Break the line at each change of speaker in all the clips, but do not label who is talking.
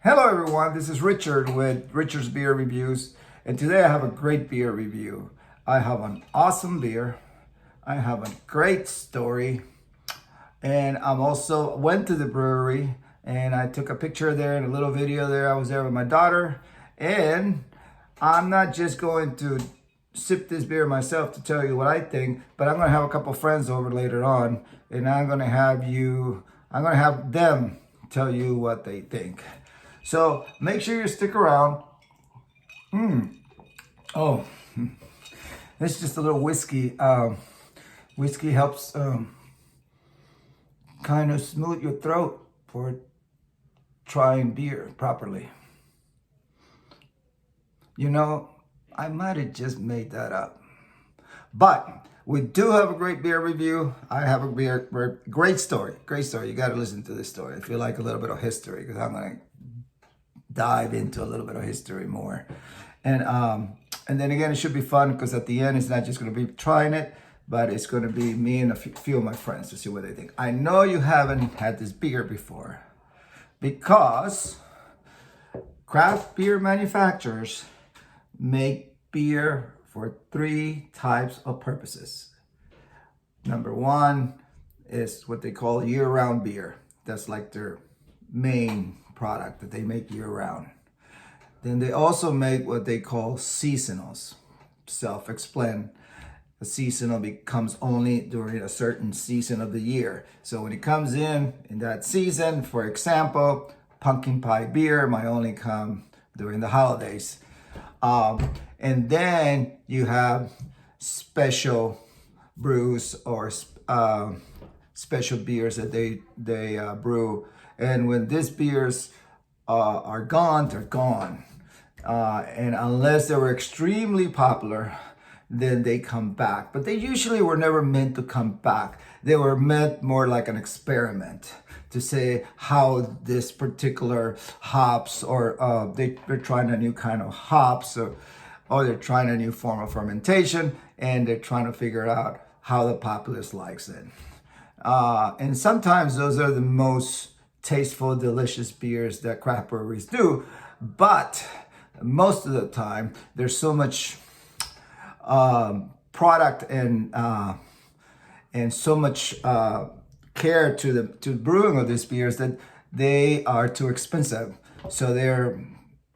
Hello everyone, this is Richard with Richard's Beer Reviews, and today I have a great beer review. I have an awesome beer, I have a great story, and I'm also went to the brewery and I took a picture there and a little video there. I was there with my daughter, and I'm not just going to sip this beer myself to tell you what I think, but I'm gonna have a couple friends over later on, and I'm gonna have them tell you what they think. So make sure you stick around. Oh, it's just a little whiskey. Whiskey helps kind of smooth your throat for trying beer properly. You know, I might have just made that up. But we do have a great beer review. I have a great story. Great story. You got to listen to this story if you like a little bit of history, because I'm going to dive into a little bit of history more. And then again, it should be fun because at the end, it's not just going to be trying it, but it's going to be me and a few of my friends to see what they think. I know you haven't had this beer before because craft beer manufacturers make beer for three types of purposes. Number one is what they call year-round beer. That's like their main product that they make year-round. Then they also make what they call seasonals. Self-explain. A seasonal becomes only during a certain season of the year. So when it comes in that season, for example, pumpkin pie beer might only come during the holidays. And then you have special brews or special beers that they brew. And when these beers are gone, they're gone. And unless they were extremely popular, then they come back. But they usually were never meant to come back. They were meant more like an experiment to say how this particular hops, or they're trying a new kind of hops, or they're trying a new form of fermentation, and they're trying to figure out how the populace likes it. And sometimes those are the most tasteful, delicious beers that craft breweries do. But most of the time, there's so much product and so much care to the brewing of these beers that they are too expensive. So they're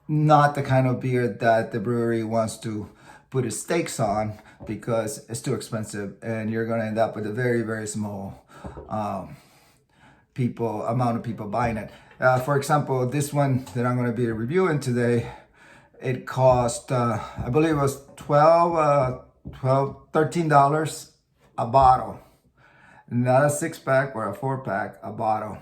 not the kind of beer that the brewery wants to put its stakes on because it's too expensive, and you're going to end up with a very, very small amount of people buying it. For example, this one that I'm going to be reviewing today, it cost I believe it was $13 a bottle, not a 6-pack or a 4-pack, a bottle.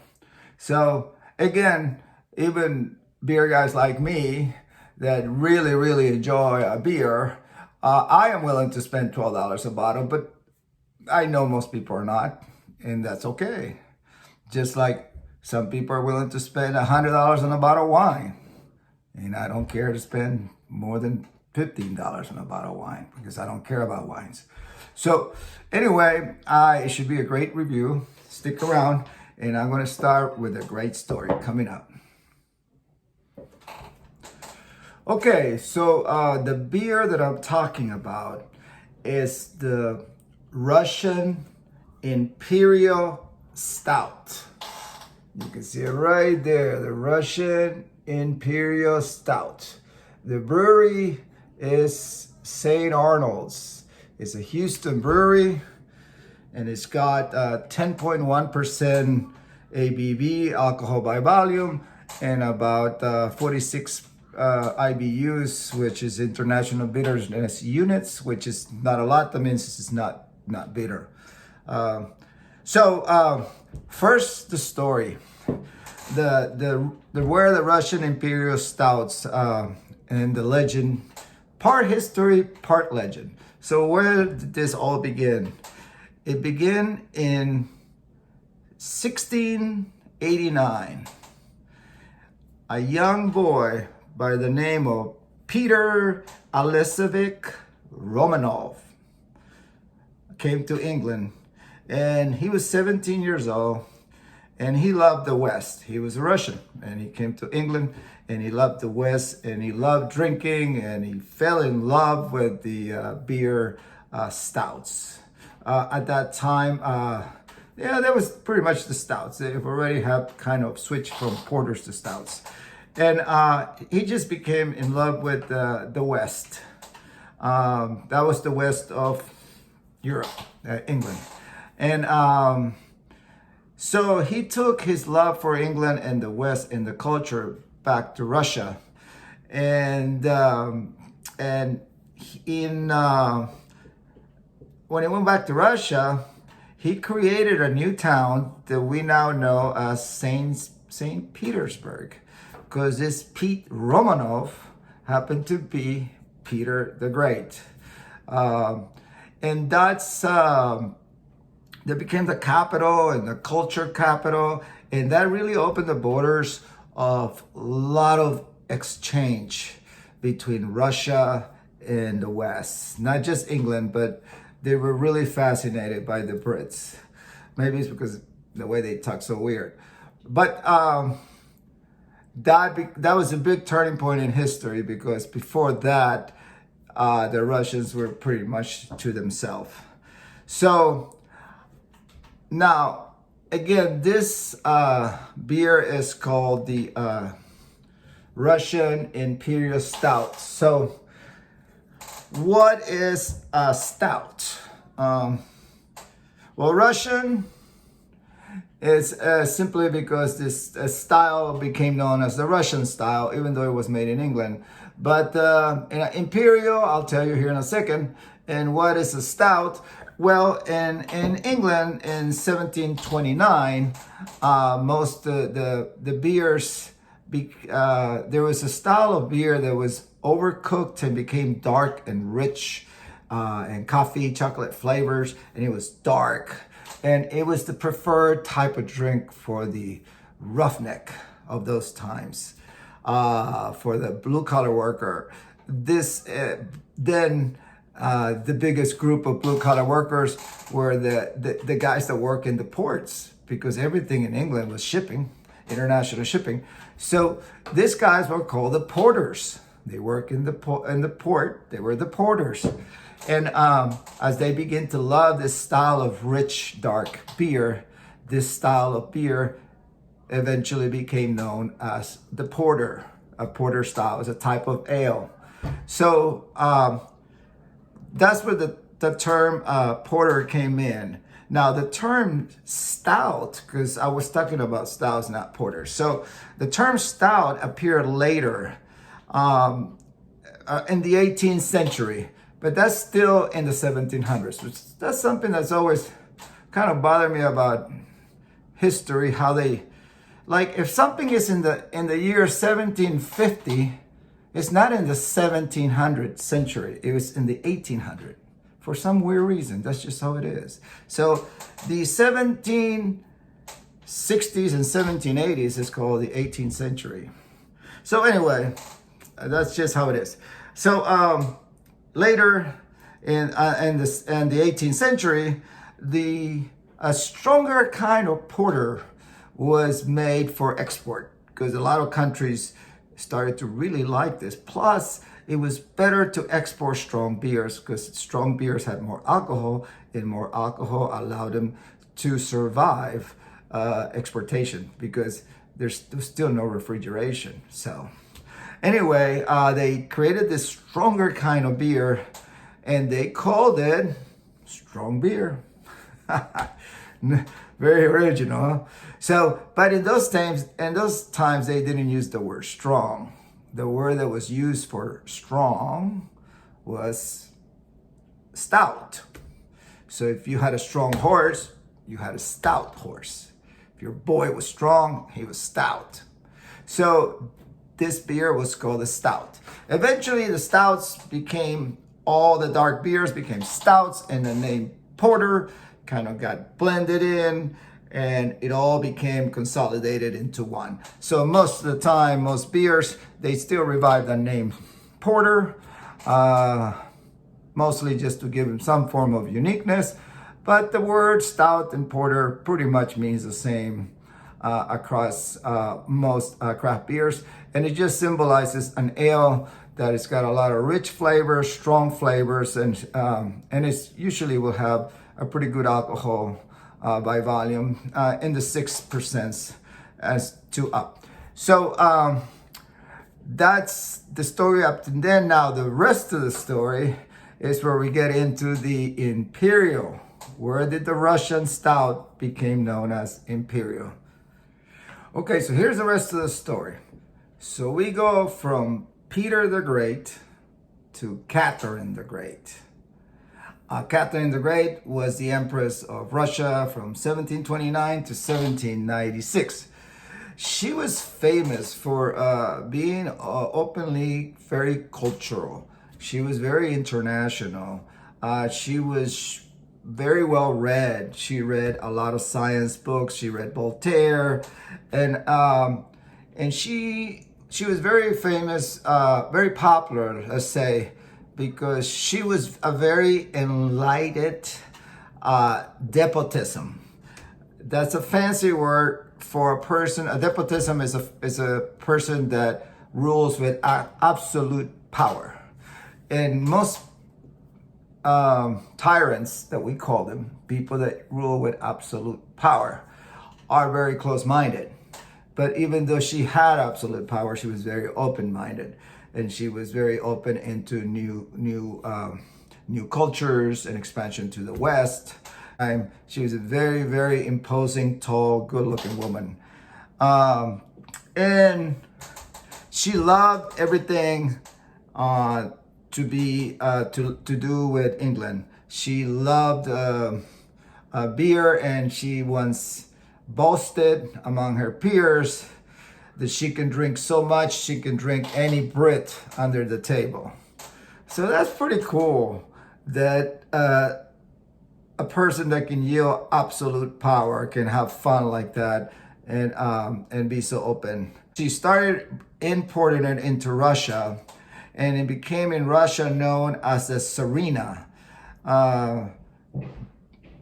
So again, even beer guys like me that really, really enjoy a beer, I am willing to spend $12 a bottle, but I know most people are not, and that's okay. Just like some people are willing to spend $100 on a bottle of wine. And I don't care to spend more than $15 on a bottle of wine because I don't care about wines. So anyway, it should be a great review. Stick around, and I'm going to start with a great story coming up. Okay, so the beer that I'm talking about is the Russian Imperial Stout. You can see it right there, the Russian Imperial Stout. The brewery is St. Arnold's. It's a Houston brewery, and it's got 10.1% ABV, alcohol by volume, and about 46 IBUs, which is International Bitterness Units, which is not a lot. That means it's not bitter. First, the story. Where the Russian Imperial Stouts and the legend, part history, part legend. So where did this all begin? It began in 1689. A young boy by the name of Peter Alexeyevich Romanov came to England, and he was 17 years old, and he loved the West. He was a Russian, and he came to England, and he loved the West, and he loved drinking, and he fell in love with the beer stouts. At that time, yeah, that was pretty much the stouts. They've already have kind of switched from porters to stouts. And he just became in love with the West. That was the West of Europe, England. And so he took his love for England and the West and the culture back to Russia. And when he went back to Russia, he created a new town that we now know as St. Petersburg, because this Pete Romanov happened to be Peter the Great. And that's, that became the capital and the culture capital. And that really opened the borders of a lot of exchange between Russia and the West. Not just England, but they were really fascinated by the Brits. Maybe it's because the way they talk so weird. But that was a big turning point in history, because before that, the Russians were pretty much to themselves. So now, again, this beer is called the Russian Imperial Stout. So what is a stout? Well, Russian is simply because this style became known as the Russian style, even though it was made in England. But Imperial, I'll tell you here in a second. And what is a stout? Well, in England in 1729, most the beers, there was a style of beer that was overcooked and became dark and rich, and coffee, chocolate flavors, and it was dark. And it was the preferred type of drink for the roughneck of those times, for the blue-collar worker. This then the biggest group of blue-collar workers were the guys that work in the ports, because everything in England was shipping, international shipping. So these guys were called the porters. They work in the port. They were the porters. And as they begin to love this style of rich, dark beer, this style of beer eventually became known as the porter. A porter style is a type of ale. So that's where the term porter came in. Now the term stout, because I was talking about stouts, not porters. So the term stout appeared later in the 18th century. But that's still in the 1700s, which that's something that's always kind of bothered me about history, how they, like, if something is in the year 1750, it's not in the 1700th century, it was in the 1800s. For some weird reason, that's just how it is. So the 1760s and 1780s is called the 18th century. So anyway, that's just how it is. So, later in the 18th century, a stronger kind of porter was made for export, because a lot of countries started to really like this. Plus, it was better to export strong beers, because strong beers had more alcohol, and more alcohol allowed them to survive exportation, because there's still no refrigeration. So anyway, they created this stronger kind of beer, and they called it strong beer. Very original, huh? So, but in those times, they didn't use the word strong. The word that was used for strong was stout. So if you had a strong horse, you had a stout horse. If your boy was strong, he was stout. So this beer was called a stout. Eventually, the stouts became, all the dark beers became stouts, and the name porter kind of got blended in, and it all became consolidated into one. So most of the time, most beers, they still revive the name porter, mostly just to give them some form of uniqueness. But the word stout and porter pretty much means the same across most craft beers. And it just symbolizes an ale that it's got a lot of rich flavors, strong flavors, and it's usually will have a pretty good alcohol by volume in the 6% as to up. So that's the story up to then. Now the rest of the story is where we get into the Imperial. Where did the Russian Stout became known as Imperial? Okay, so here's the rest of the story. So we go from Peter the Great to Catherine the Great. Catherine the Great was the Empress of Russia from 1729 to 1796. She was famous for being openly very cultural. She was very international. She was very well read. She read a lot of science books. She read Voltaire, and she was very famous, very popular, let's say, because she was a very enlightened despotism. That's a fancy word for a person. A despotism is a person that rules with absolute power. And most tyrants, that we call them, people that rule with absolute power, are very close-minded. But even though she had absolute power, she was very open-minded, and she was very open into new cultures and expansion to the West. She was a very, very imposing, tall, good-looking woman, and she loved everything to do with England. She loved beer, and she once boasted among her peers that she can drink so much she can drink any Brit under the table. So that's pretty cool that a person that can yield absolute power can have fun like that and be so open. She started importing it into Russia, and it became in Russia known as a Serena.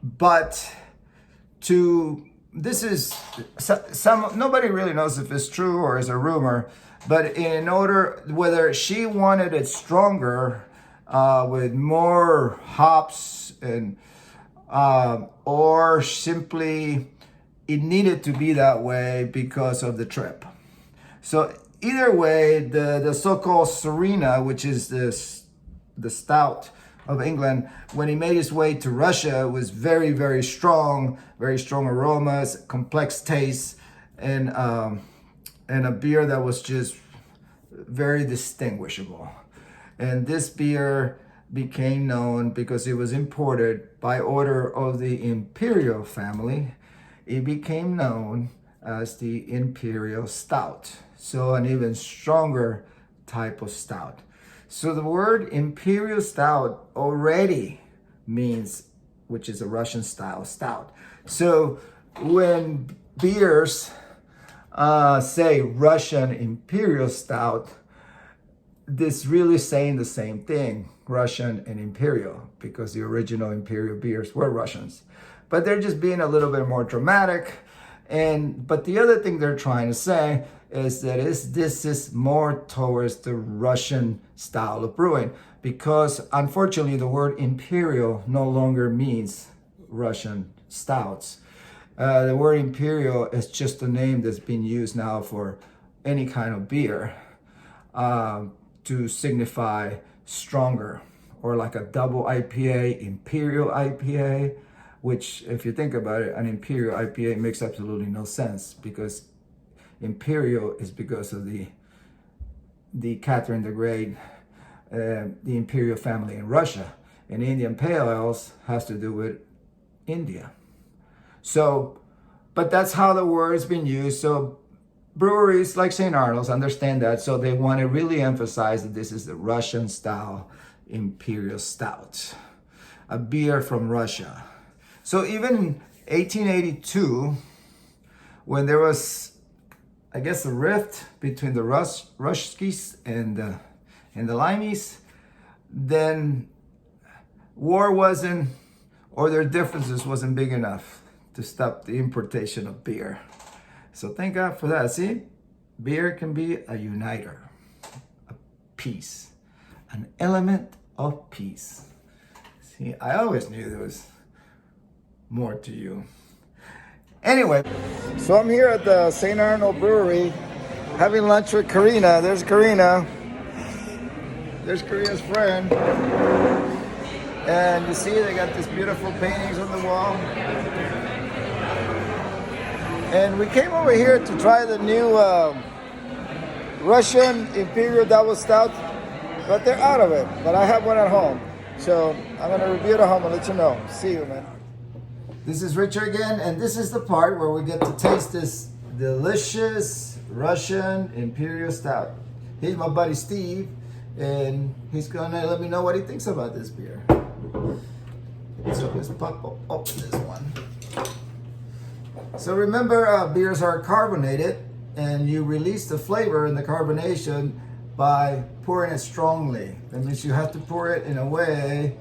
But this is nobody really knows if it's true or is a rumor, but whether she wanted it stronger with more hops and or simply it needed to be that way because of the trip. So either way, the so-called Serena, which is the stout of England, when he made his way to Russia, was very, very strong aromas, complex tastes, and a beer that was just very distinguishable. And this beer became known because it was imported by order of the Imperial family. It became known as the Imperial Stout. So an even stronger type of stout. So the word Imperial Stout already means, which is a Russian style stout. So when beers say Russian Imperial Stout, this really saying the same thing, Russian and Imperial, because the original Imperial beers were Russians. But they're just being a little bit more dramatic. But the other thing they're trying to say is that this is more towards the Russian style of brewing, because unfortunately the word Imperial no longer means Russian stouts. The word Imperial is just a name that's been used now for any kind of beer to signify stronger, or like a double IPA, Imperial IPA, which if you think about it, an Imperial IPA makes absolutely no sense, because Imperial is because of the Catherine the Great, the Imperial family in Russia, and Indian Pale Ales has to do with India. So, but that's how the word's been used. So breweries like St. Arnold's understand that, so they want to really emphasize that this is the Russian style Imperial Stout, a beer from Russia. So even in 1882, when there was, I guess, a rift between the Ruskies and the Limeys, then war wasn't, or their differences wasn't big enough to stop the importation of beer. So thank God for that. See, beer can be a uniter, a peace, an element of peace. See, I always knew there was more to you. Anyway, so I'm here at the St. Arnold Brewery having lunch with Karina. There's Karina. There's Karina's friend. And you see they got these beautiful paintings on the wall. And we came over here to try the new Russian Imperial Double Stout, but they're out of it. But I have one at home. So I'm gonna review it at home and let you know. See you, man. This is Richard again, and this is the part where we get to taste this delicious Russian Imperial Stout. Here's my buddy Steve, and he's gonna let me know what he thinks about this beer. So let's pop open this one. So remember, beers are carbonated, and you release the flavor and the carbonation by pouring it strongly. That means you have to pour it in a way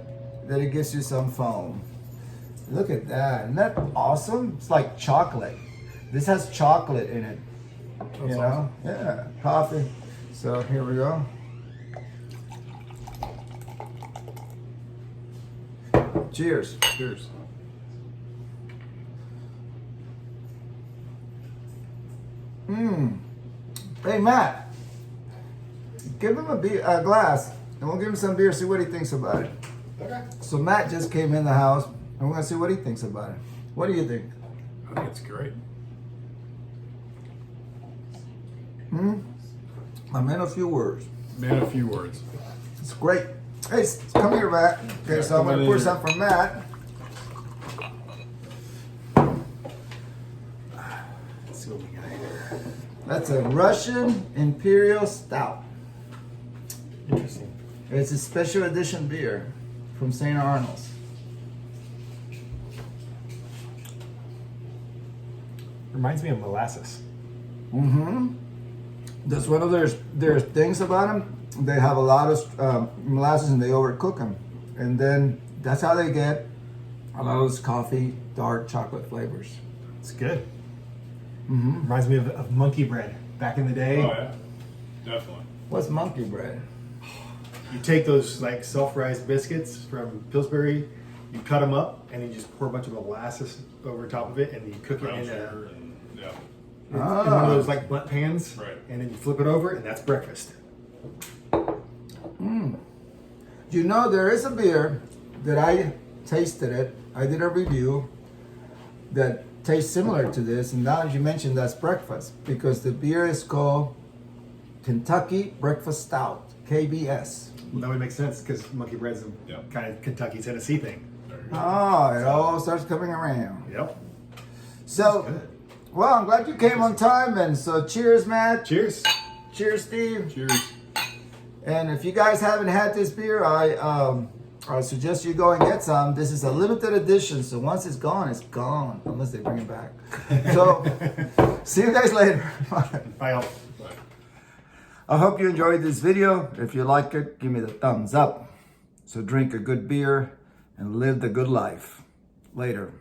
that it gives you some foam. Look at that. Isn't that awesome? It's like chocolate. This has chocolate in it. That's you know? Awesome. Yeah, coffee. So here we go. Cheers.
Cheers.
Hey, Matt. Give him a glass, and we'll give him some beer, see what he thinks about it.
Okay.
So Matt just came in the house, and we're gonna see what he thinks about it. What do you think?
I think it's great.
I'm in a few words.
Man, a few words.
It's great. Hey, come here, Matt. Okay, so I'm gonna pour some for Matt. Let's see what we got here. That's a Russian Imperial Stout.
Interesting.
It's a special edition beer from St. Arnold's.
Reminds me of molasses.
That's one of their things about them. They have a lot of molasses and they overcook them. And then that's how they get a lot of this coffee, dark chocolate flavors.
It's good. Reminds me of monkey bread back in the day.
Oh yeah, definitely.
What's monkey bread?
You take those like self-raised biscuits from Pillsbury, you cut them up, and you just pour a bunch of molasses over top of it, and you cook it in in one of those like butt pans,
Right.
And then you flip it over, and that's breakfast.
You know, there is a beer that I tasted it. I did a review that tastes similar to this, and now you mentioned that's breakfast because the beer is called Kentucky Breakfast Stout, KBS.
Well, that would make sense because monkey bread's a
Yep.
kind of Kentucky, Tennessee thing.
There you go.
Oh, it all starts coming around.
Yep.
So, well, I'm glad you came on time, and so cheers, Matt.
Cheers.
Cheers, Steve.
Cheers.
And if you guys haven't had this beer, I suggest you go and get some. This is a limited edition, so once it's gone, unless they bring it back. So, see you guys later.
Bye, all.
I hope you enjoyed this video. If you like it, give me the thumbs up. So drink a good beer and live the good life. Later.